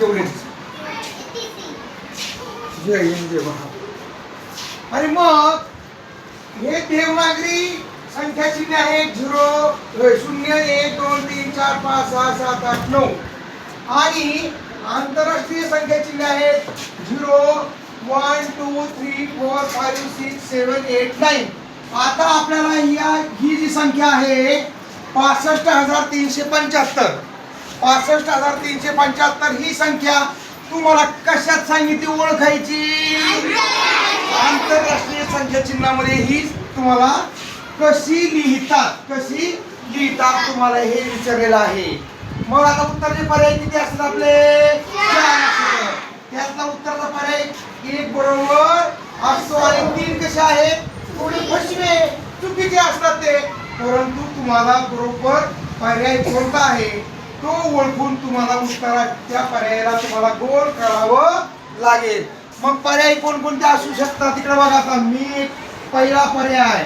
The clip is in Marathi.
एवढेच जय हिंद जय महाराष्ट्र. आणि मग हे देवनागरी संख्या चिन्ह आहे 0 0 1 2 3 4 5 6 7 8 9 आणि आंतरराष्ट्रीय संख्या चिन्ह आहेत 0 1 2 3 4 5 6 7 8 9. आता आपल्याला ही जी संख्या आहे 65,375 65,375 ही संख्या तुम्हाला कशात सांगितली ओळखायची? आंतरराष्ट्रीय संख्या चिन्हामध्ये ही तुम्हाला कशी लिहितात तुम्हाला हे विचारलेलं आहे. मग आता उत्तराचे पर्याय किती असतात आपले? 4 असतात. त्यातला उत्तराचा पर्याय 1 बरोबर असतो आणि 3 कसे आहेत? थोडे फसवे चुकीचे असतात ते, परंतु तुम्हाला बरोबर पर्याय कोणता आहे तो ओळखून तुम्हाला उत्तराच्या पर्यायाला तुम्हाला गोल करावं लागेल. मग पर्याय कोणकोणते असू शकतात तिकडे बघा. आता मी पहिला पर्याय